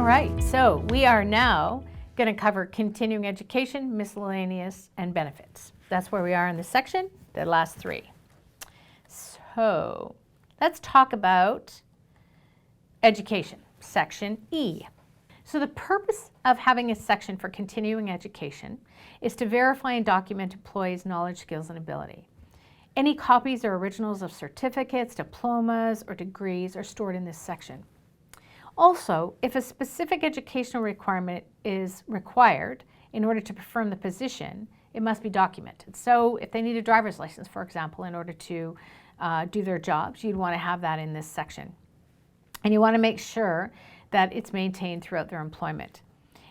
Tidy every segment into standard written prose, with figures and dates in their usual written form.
right, so we are now going to cover continuing education, miscellaneous, and benefits. That's where we are in this section, the last three. So let's talk about education, section E. So the purpose of having a section for continuing education is to verify and document employees' knowledge, skills, and ability. Any copies or originals of certificates, diplomas, or degrees are stored in this section. Also, if a specific educational requirement is required in order to perform the position, it must be documented. So if they need a driver's license, for example, in order to do their jobs, you'd want to have that in this section. And you want to make sure that it's maintained throughout their employment.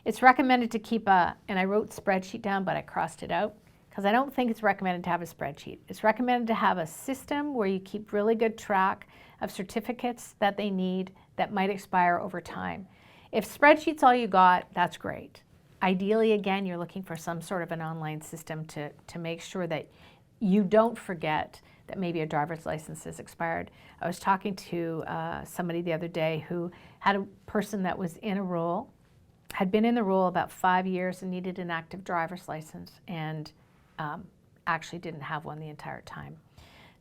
It's recommended to keep and I wrote spreadsheet down, but I crossed it out because I don't think it's recommended to have a spreadsheet. It's recommended to have a system where you keep really good track of certificates that they need that might expire over time. If spreadsheet's all you got, that's great. Ideally, again, you're looking for some sort of an online system to make sure that you don't forget that maybe a driver's license is expired. I was talking to somebody the other day who had a person that was in a role, had been in the role about 5 years and needed an active driver's license and actually didn't have one the entire time.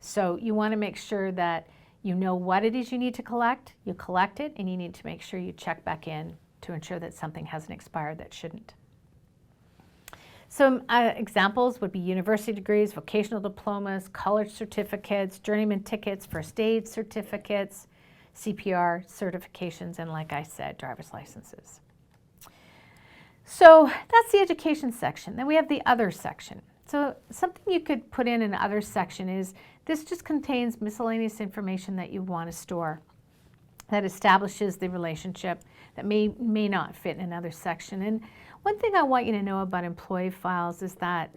So you want to make sure that you know what it is you need to collect, you collect it, and you need to make sure you check back in to ensure that something hasn't expired that shouldn't. Some examples would be university degrees, vocational diplomas, college certificates, journeyman tickets, first aid certificates, CPR certifications, and like I said, driver's licenses. So that's the education section. Then we have the other section. So something you could put in an other section is this just contains miscellaneous information that you want to store that establishes the relationship that may not fit in another section. And one thing I want you to know about employee files is that,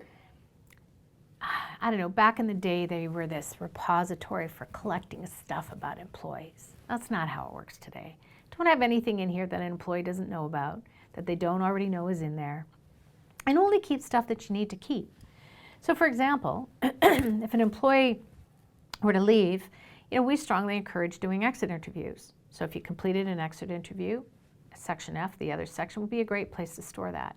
I don't know, back in the day they were this repository for collecting stuff about employees. That's not how it works today. Don't have anything in here that an employee doesn't know about, that they don't already know is in there, and only keep stuff that you need to keep. So for example, if an employee were to leave, we strongly encourage doing exit interviews. So if you completed an exit interview, section F, the other section, would be a great place to store that.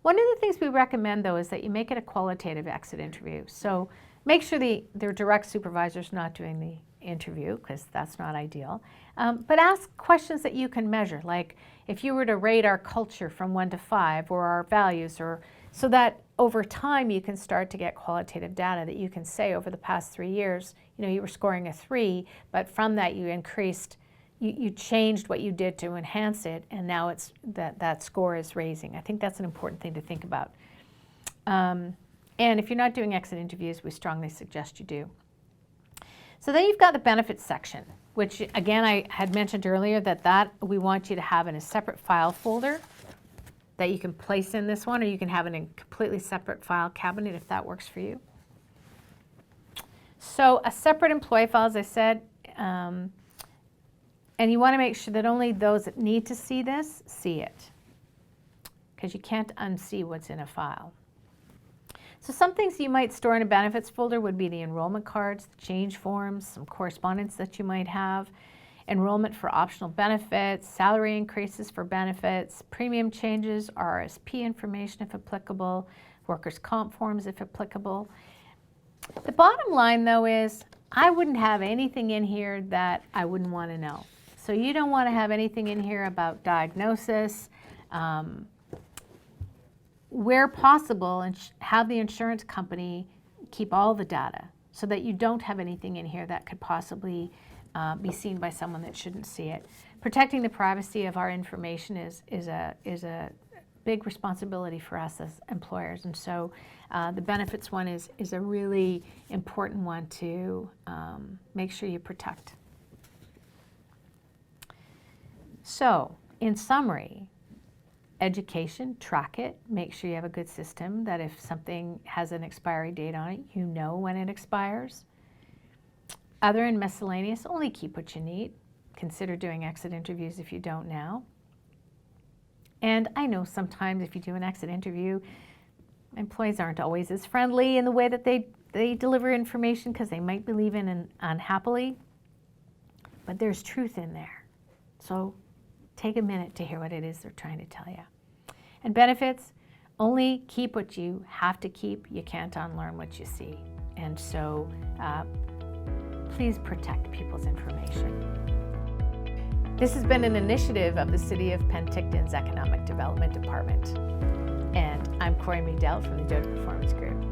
One of the things we recommend, though, is that you make it a qualitative exit interview. So make sure their direct supervisor's not doing the interview, because that's not ideal. But ask questions that you can measure, like if you were to rate our culture from 1 to 5, or our values, or so that over time you can start to get qualitative data that you can say over the past 3 years, you were scoring a 3, but from that you increased, you changed what you did to enhance it, and now it's that score is raising. I think that's an important thing to think about. And if you're not doing exit interviews, we strongly suggest you do. So then you've got the benefits section, which again I had mentioned earlier that we want you to have in a separate file folder that you can place in this one, or you can have it in a completely separate file cabinet if that works for you. So a separate employee file, as I said, and you want to make sure that only those that need to see this see it, because you can't unsee what's in a file. So some things you might store in a benefits folder would be the enrollment cards, the change forms, some correspondence that you might have, enrollment for optional benefits, salary increases for benefits, premium changes, RRSP information if applicable, workers' comp forms if applicable. The bottom line, though, is I wouldn't have anything in here that I wouldn't want to know. So you don't want to have anything in here about diagnosis, where possible, and have the insurance company keep all the data so that you don't have anything in here that could possibly be seen by someone that shouldn't see it. Protecting the privacy of our information is a big responsibility for us as employers, and so the benefits one is a really important one to make sure you protect. So, in summary, education, track it, make sure you have a good system that if something has an expiry date on it, you know when it expires. Other and miscellaneous, only keep what you need. Consider doing exit interviews if you don't now. And I know sometimes if you do an exit interview, employees aren't always as friendly in the way that they deliver information because they might be leaving unhappily, but there's truth in there. So take a minute to hear what it is they're trying to tell you. And benefits, only keep what you have to keep. You can't unlearn what you see. And so please protect people's information. This has been an initiative of the City of Penticton's Economic Development Department. And I'm Corey Meadell from the Jouta Performance Group.